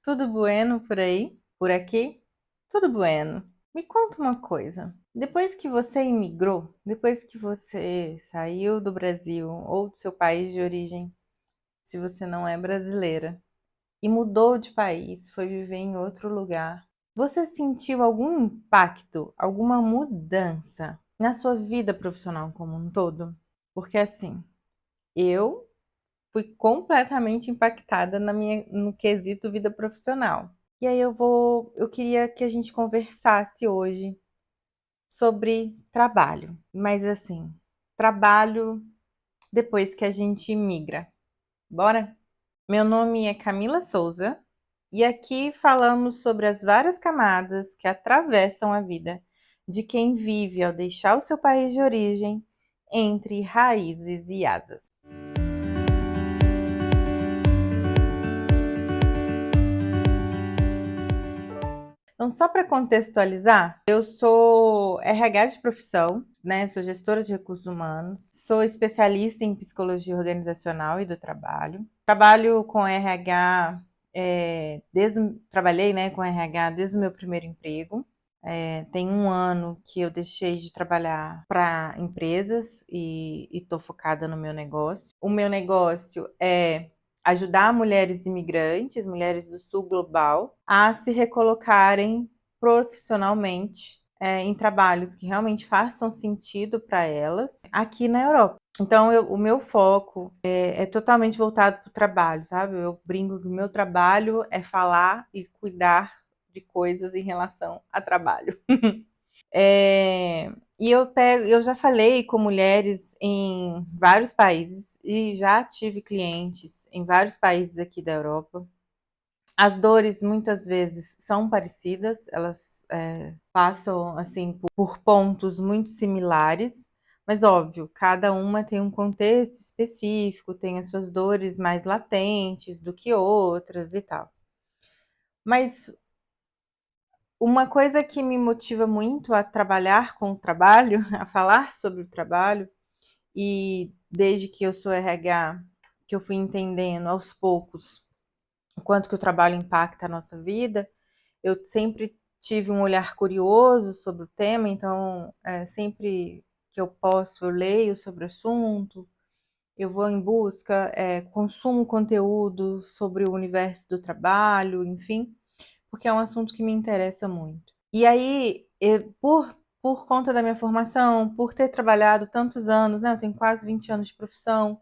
Tudo bueno por aí? Por aqui? Tudo bueno. Me conta uma coisa. Depois que você imigrou, depois que você saiu do Brasil ou do seu país de origem, se você não é brasileira, e mudou de país, foi viver em outro lugar, você sentiu algum impacto, alguma mudança na sua vida profissional como um todo? Porque assim, eu fui completamente impactada no quesito vida profissional. E aí eu queria que a gente conversasse hoje sobre trabalho, mas assim, trabalho depois que a gente migra. Bora? Meu nome é Camila Souza e aqui falamos sobre as várias camadas que atravessam a vida de quem vive ao deixar o seu país de origem entre raízes e asas. Então, só para contextualizar, eu sou RH de profissão, né? Sou gestora de recursos humanos, sou especialista em psicologia organizacional e do trabalho. Trabalho com RH, trabalhei, né, com RH desde o meu primeiro emprego. Tem um ano que eu deixei de trabalhar para empresas e estou focada no meu negócio. O meu negócio é ajudar mulheres imigrantes, mulheres do sul global, a se recolocarem profissionalmente em trabalhos que realmente façam sentido para elas aqui na Europa. Então, o meu foco é totalmente voltado para o trabalho, sabe? Eu brinco que o meu trabalho é falar e cuidar de coisas em relação a trabalho. Eu já falei com mulheres em vários países e já tive clientes em vários países aqui da Europa. As dores muitas vezes são parecidas, elas passam assim por pontos muito similares, mas óbvio, cada uma tem um contexto específico, tem as suas dores mais latentes do que outras e tal. Mas uma coisa que me motiva muito a trabalhar com o trabalho, a falar sobre o trabalho, e desde que eu sou RH, que eu fui entendendo aos poucos o quanto que o trabalho impacta a nossa vida, eu sempre tive um olhar curioso sobre o tema, então sempre que eu posso, eu leio sobre o assunto, eu vou em busca, consumo conteúdo sobre o universo do trabalho, enfim, porque é um assunto que me interessa muito. E aí, por conta da minha formação, por ter trabalhado tantos anos, né, eu tenho quase 20 anos de profissão,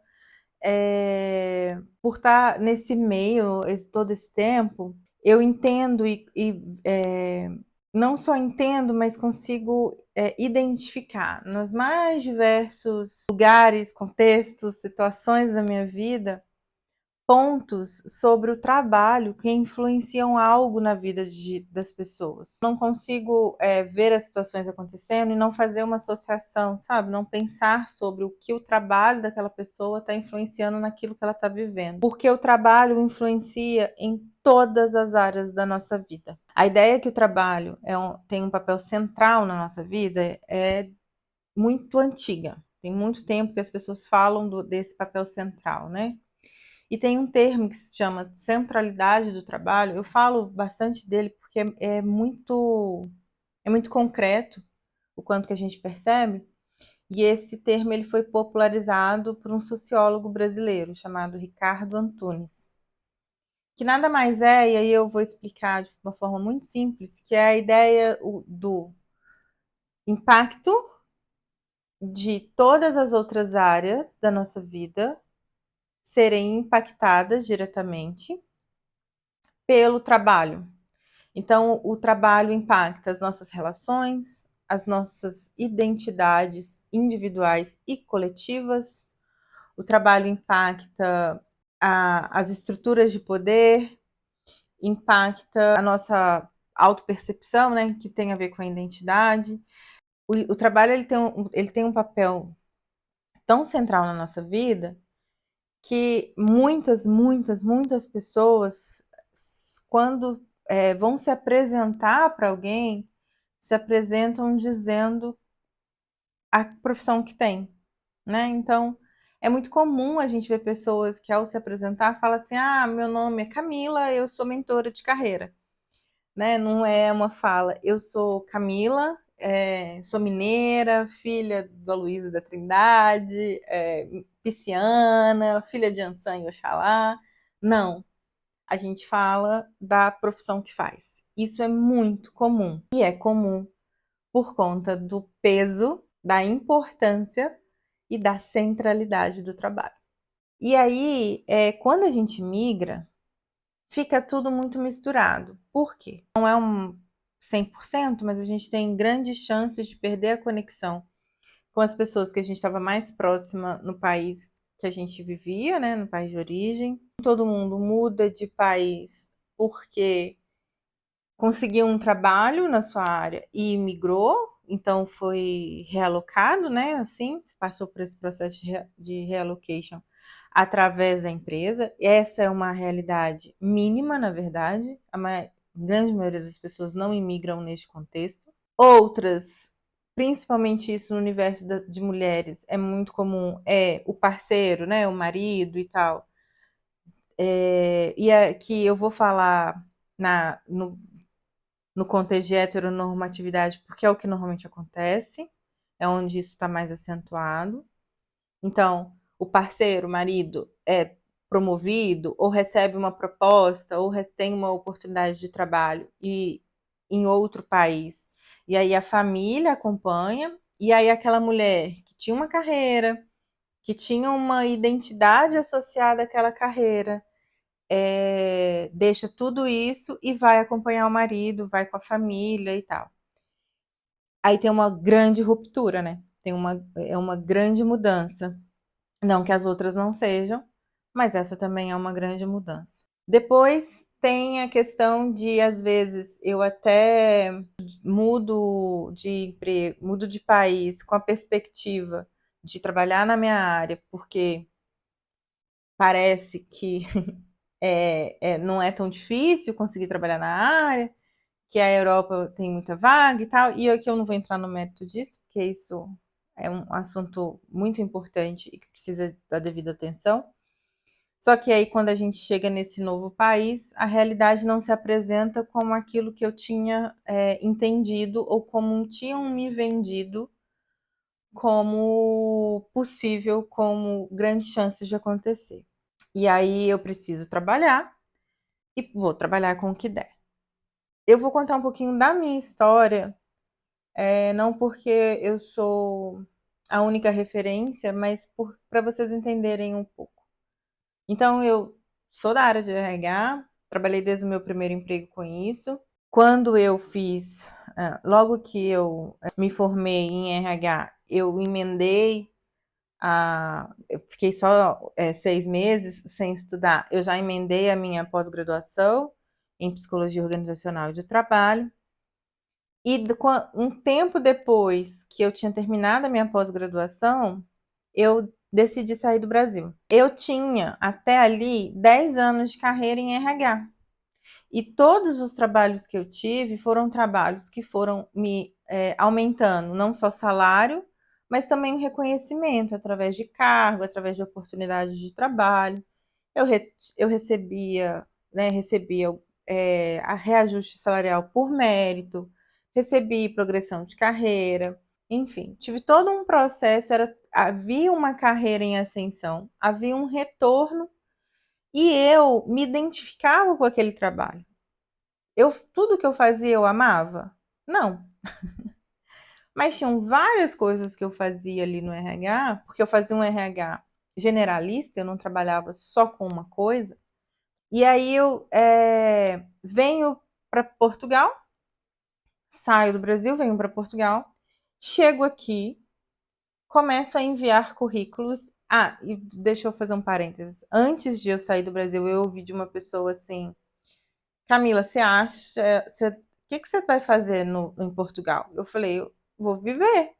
por estar nesse meio todo esse tempo, eu entendo não só entendo, mas consigo identificar nos mais diversos lugares, contextos, situações da minha vida pontos sobre o trabalho que influenciam algo na vida das pessoas. Não consigo ver as situações acontecendo e não fazer uma associação, sabe? Não pensar sobre o que o trabalho daquela pessoa está influenciando naquilo que ela está vivendo. Porque o trabalho influencia em todas as áreas da nossa vida. A ideia que o trabalho tem um papel central na nossa vida é muito antiga. Tem muito tempo que as pessoas falam desse papel central, né? E tem um termo que se chama centralidade do trabalho. Eu falo bastante dele porque é muito concreto o quanto que a gente percebe. E esse termo ele foi popularizado por um sociólogo brasileiro chamado Ricardo Antunes, que nada mais é, e aí eu vou explicar de uma forma muito simples, que é a ideia do impacto de todas as outras áreas da nossa vida serem impactadas diretamente pelo trabalho. Então, o trabalho impacta as nossas relações, as nossas identidades individuais e coletivas. O trabalho impacta as estruturas de poder, impacta a nossa autopercepção, né, que tem a ver com a identidade. O trabalho ele tem um papel tão central na nossa vida que muitas pessoas, quando vão se apresentar para alguém, se apresentam dizendo a profissão que tem, né? Então, É muito comum a gente ver pessoas que, ao se apresentar, falam assim: ah, meu nome é Camila, eu sou mentora de carreira. Né? Não é uma fala, eu sou Camila, sou mineira, filha do Aloysio da Trindade, pisciana, filha de Ansan e Oxalá. Não, a gente fala da profissão que faz. Isso é muito comum. E é comum por conta do peso, da importância e da centralidade do trabalho. E aí, quando a gente migra, fica tudo muito misturado. Por quê? Não é um 100%, mas a gente tem grandes chances de perder a conexão com as pessoas que a gente estava mais próxima no país que a gente vivia, né, no país de origem. Todo mundo muda de país porque conseguiu um trabalho na sua área e migrou, então foi realocado, né, assim, passou por esse processo de reallocation através da empresa. Essa é uma realidade mínima, na verdade. Grande maioria das pessoas não imigram neste contexto. Outras, principalmente isso no universo de mulheres, é muito comum, o parceiro, né, o marido e tal. E aqui eu vou falar no contexto de heteronormatividade, porque é o que normalmente acontece, é onde isso está mais acentuado. Então, o parceiro, o marido, é promovido, ou recebe uma proposta, ou tem uma oportunidade de trabalho em outro país. E aí a família acompanha, e aí aquela mulher que tinha uma carreira, que tinha uma identidade associada àquela carreira, deixa tudo isso e vai acompanhar o marido, vai com a família e tal. Aí tem uma grande ruptura, né? É uma grande mudança. Não que as outras não sejam, mas essa também é uma grande mudança. Depois tem a questão de, às vezes, eu até mudo de emprego, mudo de país com a perspectiva de trabalhar na minha área, porque parece que não é tão difícil conseguir trabalhar na área, que a Europa tem muita vaga e tal, e aqui eu não vou entrar no mérito disso, porque isso é um assunto muito importante e que precisa da devida atenção. Só que aí, quando a gente chega nesse novo país, a realidade não se apresenta como aquilo que eu tinha entendido ou como tinham me vendido como possível, como grandes chances de acontecer. E aí eu preciso trabalhar e vou trabalhar com o que der. Eu vou contar um pouquinho da minha história, não porque eu sou a única referência, mas para vocês entenderem um pouco. Então, eu sou da área de RH, trabalhei desde o meu primeiro emprego com isso. Quando eu fiz, logo que eu me formei em RH, eu emendei eu fiquei só 6 meses sem estudar. Eu já emendei a minha pós-graduação em psicologia organizacional e do trabalho. E um tempo depois que eu tinha terminado a minha pós-graduação, eu decidi sair do Brasil. Eu tinha até ali 10 anos de carreira em RH. E todos os trabalhos que eu tive foram trabalhos que foram me aumentando, não só salário, mas também o reconhecimento através de cargo, através de oportunidades de trabalho. Eu recebia, né, a reajuste salarial por mérito, recebi progressão de carreira, enfim, tive todo um processo, havia uma carreira em ascensão, havia um retorno e eu me identificava com aquele trabalho. Tudo que eu fazia eu amava? Não. Mas tinham várias coisas que eu fazia ali no RH, porque eu fazia um RH generalista, eu não trabalhava só com uma coisa. E aí eu venho para Portugal, saio do Brasil, venho para Portugal, chego aqui, começo a enviar currículos. Ah, e deixa eu fazer um parênteses. Antes de eu sair do Brasil, eu ouvi de uma pessoa assim: Camila, você acha. O que você vai fazer em Portugal? Eu falei: eu vou viver.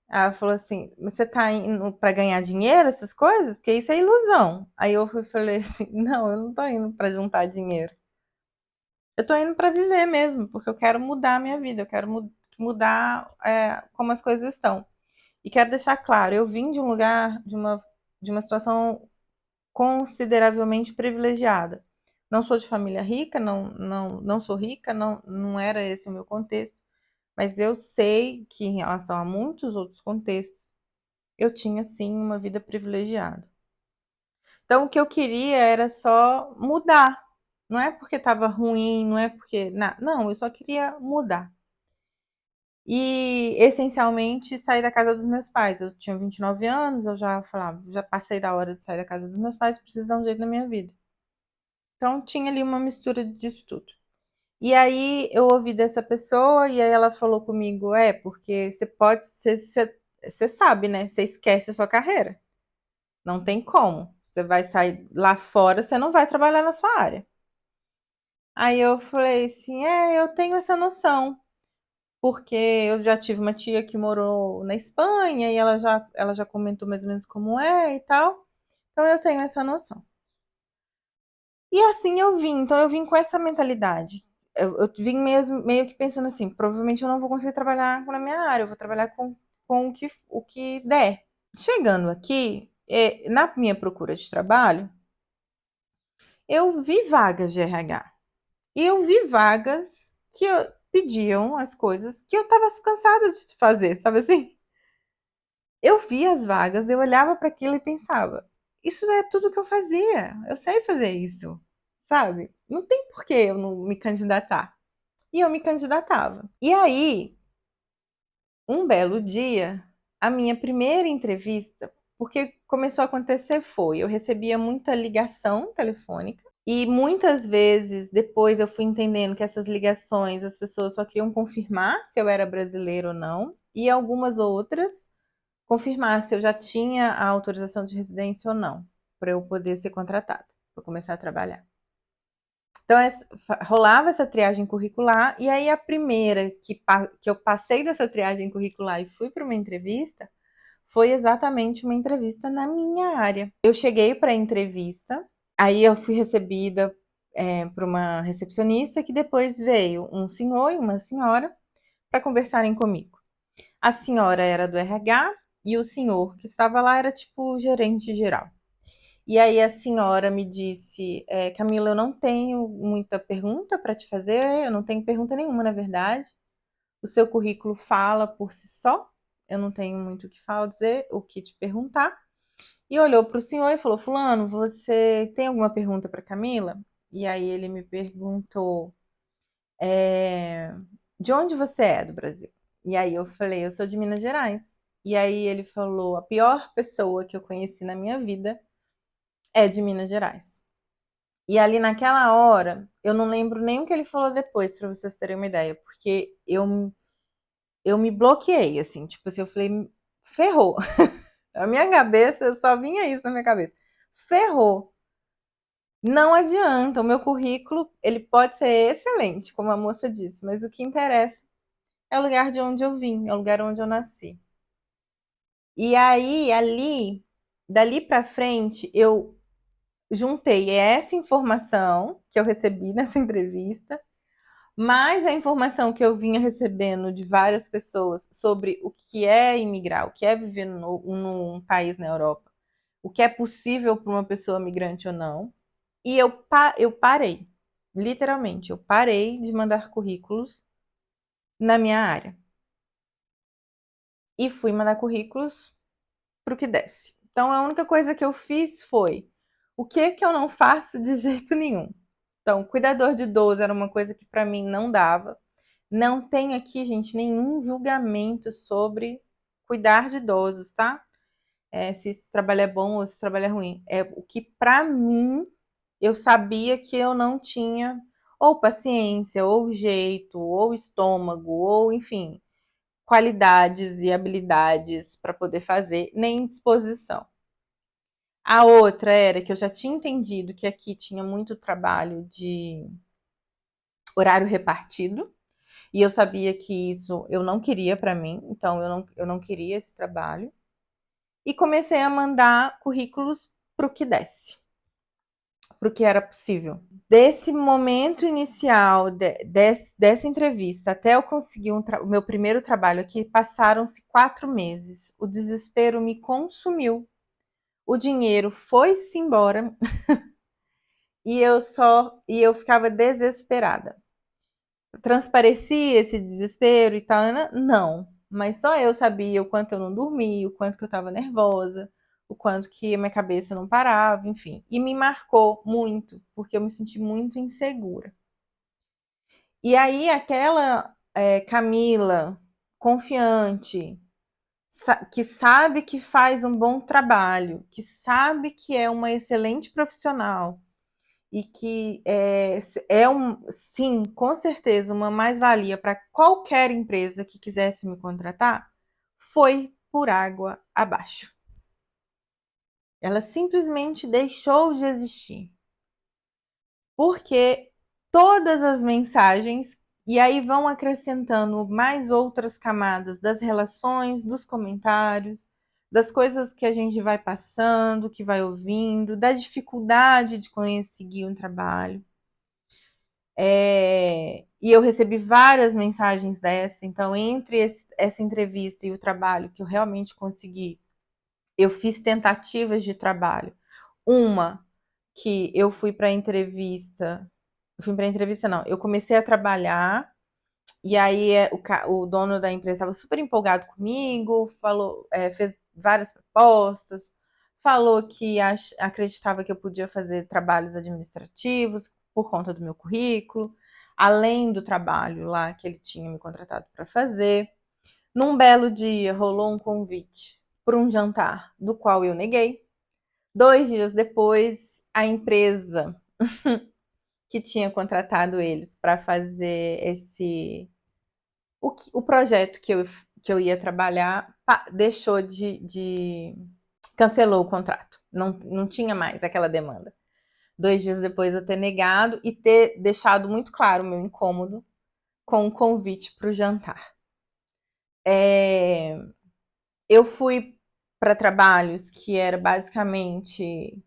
Ela falou assim: você tá indo para ganhar dinheiro, essas coisas? Porque isso é ilusão. Aí eu falei assim: não, eu não tô indo para juntar dinheiro. Eu tô indo para viver mesmo, porque eu quero mudar a minha vida, eu quero mudar como as coisas estão. E quero deixar claro, eu vim de um lugar, de uma situação consideravelmente privilegiada. Não sou de família rica, não sou rica, não era esse o meu contexto, mas eu sei que em relação a muitos outros contextos, eu tinha sim uma vida privilegiada. Então o que eu queria era só mudar. Não é porque estava ruim, não é porque. Não, eu só queria mudar. E essencialmente sair da casa dos meus pais. Eu tinha 29 anos, eu já falava, já passei da hora de sair da casa dos meus pais, preciso dar um jeito na minha vida. Então tinha ali uma mistura disso tudo. E aí eu ouvi dessa pessoa e aí ela falou comigo, porque você sabe, né? Você esquece a sua carreira. Não tem como. Você vai sair lá fora, você não vai trabalhar na sua área. Aí eu falei assim, eu tenho essa noção, porque eu já tive uma tia que morou na Espanha e ela já comentou mais ou menos como é e tal. Então eu tenho essa noção. E assim eu vim, então eu vim com essa mentalidade. Eu vim mesmo, meio que pensando assim, provavelmente eu não vou conseguir trabalhar na minha área, eu vou trabalhar com o que der. Chegando aqui, na minha procura de trabalho, eu vi vagas de RH. E eu vi vagas que pediam as coisas que eu estava cansada de fazer, sabe assim? Eu vi as vagas, eu olhava para aquilo e pensava: isso é tudo que eu fazia, eu sei fazer isso, sabe? Não tem por que eu não me candidatar. E eu me candidatava. E aí, um belo dia, a minha primeira entrevista, porque começou a acontecer foi, eu recebia muita ligação telefônica e muitas vezes depois eu fui entendendo que essas ligações as pessoas só queriam confirmar se eu era brasileiro ou não, e algumas outras confirmar se eu já tinha a autorização de residência ou não, para eu poder ser contratada, para começar a trabalhar. Então, rolava essa triagem curricular, e aí a primeira que eu passei dessa triagem curricular e fui para uma entrevista, foi exatamente uma entrevista na minha área. Eu cheguei para a entrevista, aí eu fui recebida por uma recepcionista, que depois veio um senhor e uma senhora para conversarem comigo. A senhora era do RH e o senhor que estava lá era tipo gerente geral. E aí a senhora me disse, Camila, eu não tenho muita pergunta para te fazer, eu não tenho pergunta nenhuma, na verdade. O seu currículo fala por si só, eu não tenho muito o que dizer, o que te perguntar. E olhou para o senhor e falou, fulano, você tem alguma pergunta para Camila? E aí ele me perguntou, de onde você é do Brasil? E aí eu falei, eu sou de Minas Gerais. E aí ele falou, a pior pessoa que eu conheci na minha vida é de Minas Gerais. E ali naquela hora, eu não lembro nem o que ele falou depois, para vocês terem uma ideia, porque eu me bloqueei, assim, tipo assim, eu falei, ferrou. A minha cabeça, só vinha isso na minha cabeça. Ferrou. Não adianta, o meu currículo, ele pode ser excelente, como a moça disse, mas o que interessa é o lugar de onde eu vim, é o lugar onde eu nasci. E aí, dali para frente, eu juntei essa informação que eu recebi nessa entrevista, mais a informação que eu vinha recebendo de várias pessoas sobre o que é imigrar, o que é viver num país na Europa, o que é possível para uma pessoa migrante ou não. E eu parei, literalmente, eu parei de mandar currículos na minha área. E fui mandar currículos para o que desce. Então a única coisa que eu fiz foi o que eu não faço de jeito nenhum. Então, cuidador de idoso era uma coisa que para mim não dava. Não tem aqui, gente, nenhum julgamento sobre cuidar de idosos, tá? Se esse trabalho é bom ou se esse trabalho é ruim. É o que para mim eu sabia que eu não tinha ou paciência, ou jeito, ou estômago, ou enfim, qualidades e habilidades para poder fazer, nem disposição. A outra era que eu já tinha entendido que aqui tinha muito trabalho de horário repartido, e eu sabia que isso eu não queria para mim, então eu não queria esse trabalho. E comecei a mandar currículos para o que desse. para o que era possível. Desse momento inicial, dessa entrevista, até eu conseguir o meu primeiro trabalho aqui, passaram-se 4 meses. O desespero me consumiu. O dinheiro foi-se embora e eu ficava desesperada. Transparecia esse desespero e tal? Não, mas só eu sabia o quanto eu não dormia, o quanto que eu estava nervosa, o quanto que a minha cabeça não parava, enfim. E me marcou muito, porque eu me senti muito insegura. E aí aquela Camila, confiante, que sabe que faz um bom trabalho, que sabe que é uma excelente profissional e que sim, com certeza, uma mais-valia para qualquer empresa que quisesse me contratar, foi por água abaixo. Ela simplesmente deixou de existir. Porque todas as mensagens, e aí vão acrescentando mais outras camadas das relações, dos comentários, das coisas que a gente vai passando, que vai ouvindo, da dificuldade de conseguir um trabalho. E eu recebi várias mensagens dessa, então entre essa entrevista e o trabalho que eu realmente consegui, eu fiz tentativas de trabalho. Uma que eu fui para entrevista, não, eu comecei a trabalhar e aí o dono da empresa estava super empolgado comigo, falou, fez várias propostas, falou que acreditava que eu podia fazer trabalhos administrativos por conta do meu currículo, além do trabalho lá que ele tinha me contratado para fazer. Num belo dia rolou um convite para um jantar, do qual eu neguei. 2 dias depois, a empresa que tinha contratado eles para fazer o projeto que eu ia trabalhar deixou cancelou o contrato. Não tinha mais aquela demanda. 2 dias depois eu ter negado e ter deixado muito claro o meu incômodo com o convite para o jantar. Eu fui para trabalhos que era basicamente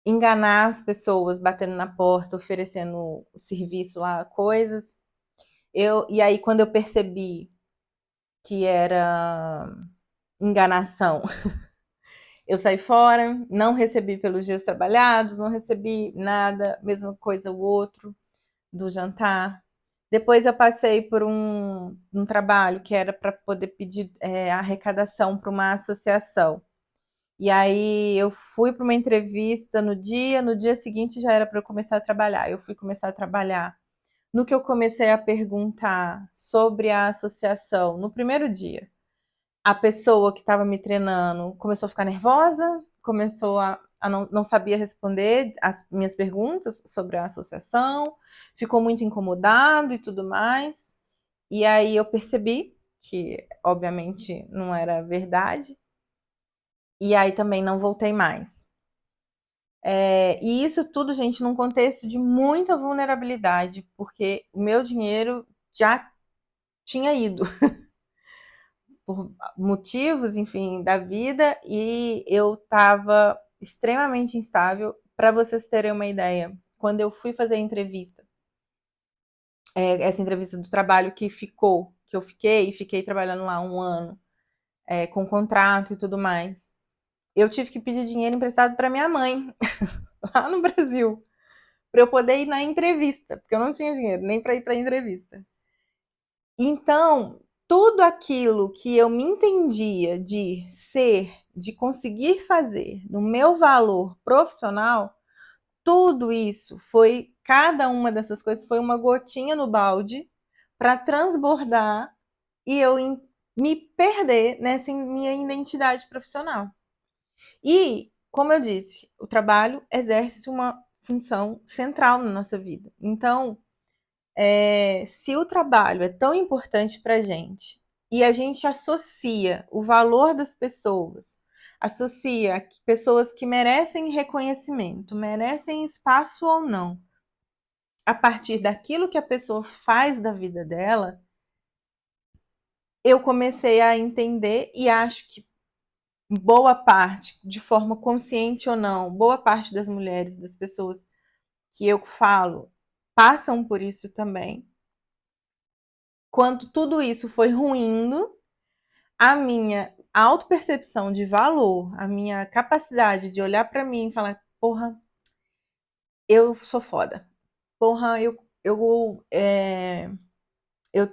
enganar as pessoas, batendo na porta, oferecendo serviço lá, coisas. E aí, quando eu percebi que era enganação, eu saí fora, não recebi pelos dias trabalhados, não recebi nada, mesma coisa o outro do jantar. Depois eu passei por um trabalho que era para poder pedir arrecadação para uma associação. E aí eu fui para uma entrevista no dia seguinte já era para eu começar a trabalhar. Eu fui começar a trabalhar. No que eu comecei a perguntar sobre a associação, no primeiro dia, a pessoa que estava me treinando começou a ficar nervosa, começou a não sabia responder as minhas perguntas sobre a associação, ficou muito incomodado e tudo mais. E aí eu percebi que, obviamente, não era verdade. E aí também não voltei mais. E isso tudo, gente, num contexto de muita vulnerabilidade, porque o meu dinheiro já tinha ido por motivos, enfim, da vida, e eu estava extremamente instável. Para vocês terem uma ideia, quando eu fui fazer a entrevista, essa entrevista do trabalho que eu fiquei trabalhando lá 1 ano, com contrato e tudo mais, eu tive que pedir dinheiro emprestado para minha mãe, lá no Brasil, para eu poder ir na entrevista, porque eu não tinha dinheiro nem para ir para a entrevista. Então, tudo aquilo que eu me entendia de ser, de conseguir fazer no meu valor profissional, tudo isso foi, cada uma dessas coisas foi uma gotinha no balde para transbordar e eu me perder nessa minha identidade profissional. E, como eu disse, o trabalho exerce uma função central na nossa vida. Então, se o trabalho é tão importante para a gente e a gente associa o valor das pessoas, associa pessoas que merecem reconhecimento, merecem espaço ou não, a partir daquilo que a pessoa faz da vida dela, eu comecei a entender e acho que boa parte, de forma consciente ou não, boa parte das mulheres, das pessoas que eu falo, passam por isso também. Quando tudo isso foi ruindo, a minha autopercepção de valor, a minha capacidade de olhar para mim e falar, porra, eu sou foda. Porra, eu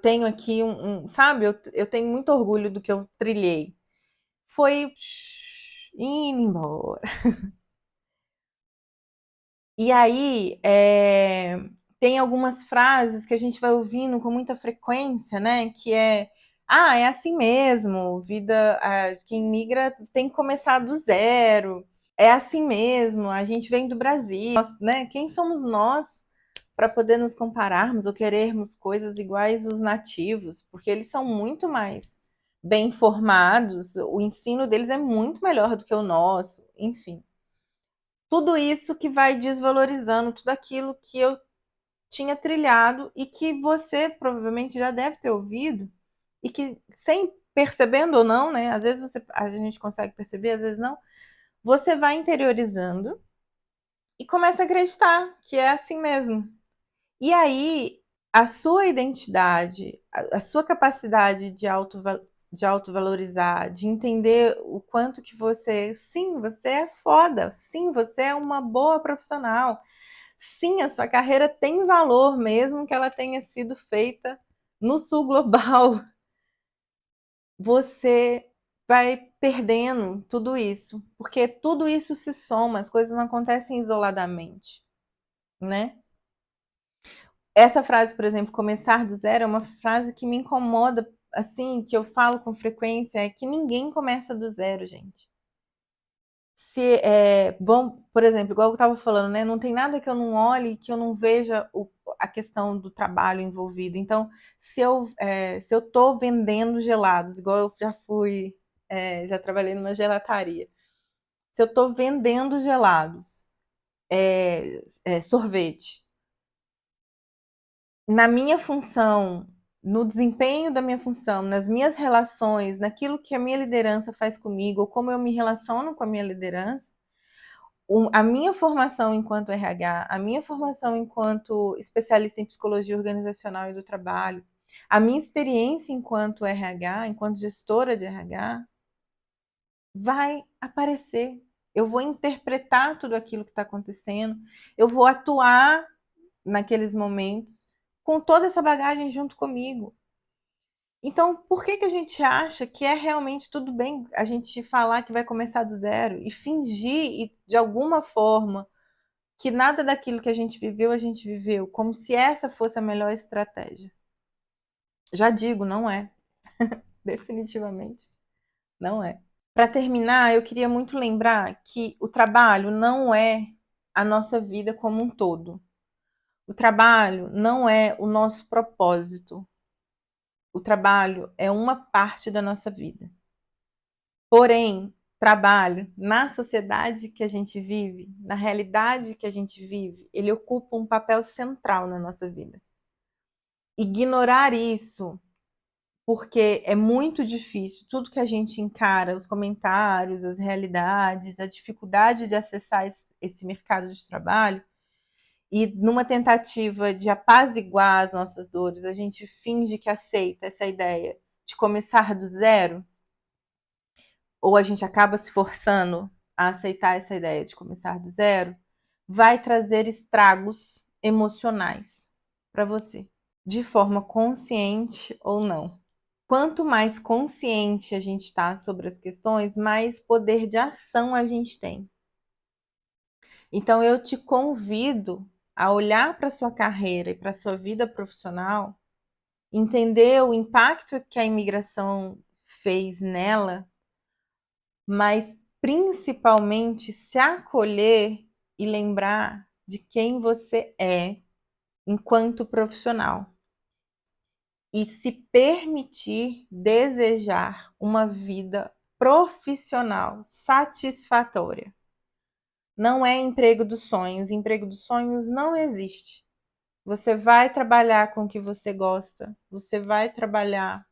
tenho aqui sabe, eu tenho muito orgulho do que eu trilhei. Foi indo embora. E aí, tem algumas frases que a gente vai ouvindo com muita frequência, né? Que é assim mesmo, vida, quem migra tem que começar do zero. É assim mesmo, a gente vem do Brasil, né? Quem somos nós para poder nos compararmos ou querermos coisas iguais aos nativos? Porque eles são muito mais bem formados, o ensino deles é muito melhor do que o nosso, enfim. Tudo isso que vai desvalorizando tudo aquilo que eu tinha trilhado e que você provavelmente já deve ter ouvido e que sem percebendo ou não, né? Às vezes a gente consegue perceber, às vezes não. Você vai interiorizando e começa a acreditar que é assim mesmo. E aí a sua identidade, a sua capacidade de autovalorizar, de entender o quanto que sim, você é foda, sim, você é uma boa profissional, sim, a sua carreira tem valor, mesmo que ela tenha sido feita no sul global. Você vai perdendo tudo isso, porque tudo isso se soma, as coisas não acontecem isoladamente, né? Essa frase, por exemplo, começar do zero, é uma frase que me incomoda, assim, que eu falo com frequência, é que ninguém começa do zero, gente. Por exemplo, igual eu estava falando, né? Não tem nada que eu não olhe, que eu não veja a questão do trabalho envolvido. Então, se eu tô vendendo gelados, igual eu já fui, já trabalhei numa gelataria. Se eu estou vendendo gelados, sorvete, na minha função, no desempenho da minha função, nas minhas relações, naquilo que a minha liderança faz comigo, ou como eu me relaciono com a minha liderança, a minha formação enquanto RH, a minha formação enquanto especialista em psicologia organizacional e do trabalho, a minha experiência enquanto RH, enquanto gestora de RH, vai aparecer. Eu vou interpretar tudo aquilo que está acontecendo, eu vou atuar naqueles momentos com toda essa bagagem junto comigo. Então, por que que a gente acha que é realmente tudo bem a gente falar que vai começar do zero e fingir, de alguma forma, que nada daquilo que a gente viveu, como se essa fosse a melhor estratégia? Já digo, não é. Definitivamente não é. Para terminar, eu queria muito lembrar que o trabalho não é a nossa vida como um todo. O trabalho não é o nosso propósito. O trabalho é uma parte da nossa vida. Porém, trabalho, na sociedade que a gente vive, na realidade que a gente vive, ele ocupa um papel central na nossa vida. Ignorar isso, porque é muito difícil, tudo que a gente encara, os comentários, as realidades, a dificuldade de acessar esse mercado de trabalho, e numa tentativa de apaziguar as nossas dores, a gente finge que aceita essa ideia de começar do zero, ou a gente acaba se forçando a aceitar essa ideia de começar do zero, vai trazer estragos emocionais para você, de forma consciente ou não. Quanto mais consciente a gente está sobre as questões, mais poder de ação a gente tem. Então eu te convido a olhar para sua carreira e para sua vida profissional, entender o impacto que a imigração fez nela, mas principalmente se acolher e lembrar de quem você é enquanto profissional e se permitir desejar uma vida profissional satisfatória. Não é emprego dos sonhos, emprego dos sonhos não existe. Você vai trabalhar com o que você gosta, você vai trabalhar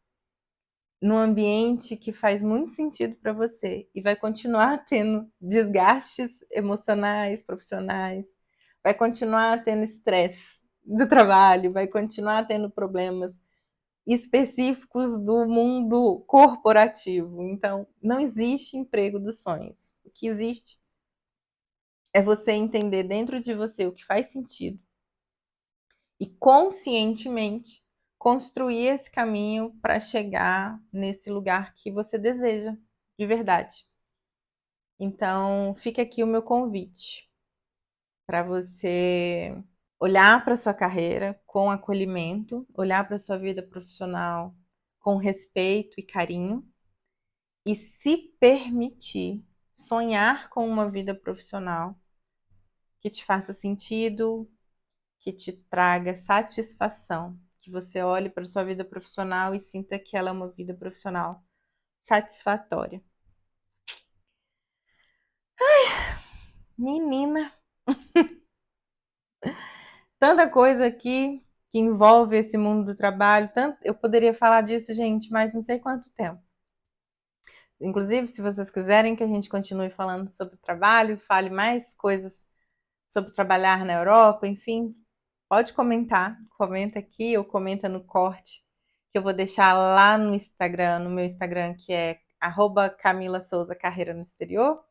num ambiente que faz muito sentido para você e vai continuar tendo desgastes emocionais, profissionais, vai continuar tendo estresse do trabalho, vai continuar tendo problemas específicos do mundo corporativo. Então, não existe emprego dos sonhos. O que existe é você entender dentro de você o que faz sentido e conscientemente construir esse caminho para chegar nesse lugar que você deseja, de verdade. Então, fica aqui o meu convite para você olhar para sua carreira com acolhimento, olhar para sua vida profissional com respeito e carinho e se permitir sonhar com uma vida profissional que te faça sentido, que te traga satisfação, que você olhe para sua vida profissional e sinta que ela é uma vida profissional satisfatória. Menina, tanta coisa aqui que envolve esse mundo do trabalho, tanto, eu poderia falar disso, gente, mas não sei quanto tempo. Inclusive, se vocês quiserem que a gente continue falando sobre trabalho, fale mais coisas sobre trabalhar na Europa, enfim, pode comentar, comenta aqui ou comenta no corte, que eu vou deixar lá no Instagram, no meu Instagram, que é @Camila Souza Carreira no Exterior,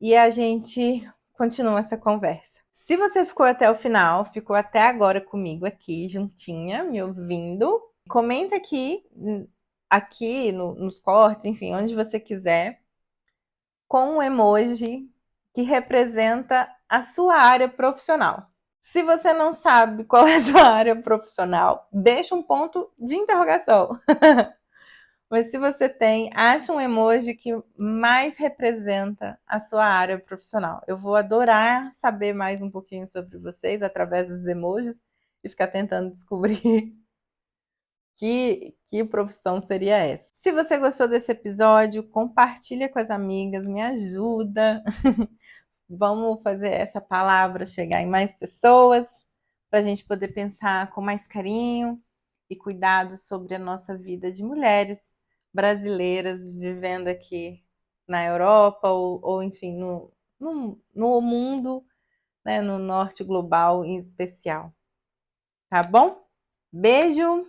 e a gente continua essa conversa. Se você ficou até o final, ficou até agora comigo aqui, juntinha, me ouvindo, comenta aqui nos cortes, enfim, onde você quiser, com um emoji que representa a sua área profissional. Se você não sabe qual é a sua área profissional, deixa um ponto de interrogação. Mas se você tem, acha um emoji que mais representa a sua área profissional. Eu vou adorar saber mais um pouquinho sobre vocês através dos emojis e ficar tentando descobrir que profissão seria essa. Se você gostou desse episódio, compartilha com as amigas, me ajuda. Vamos fazer essa palavra chegar em mais pessoas, para a gente poder pensar com mais carinho e cuidado sobre a nossa vida de mulheres brasileiras vivendo aqui na Europa ou enfim, no mundo, né, no norte global em especial. Tá bom? Beijo,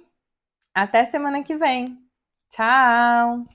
até semana que vem. Tchau!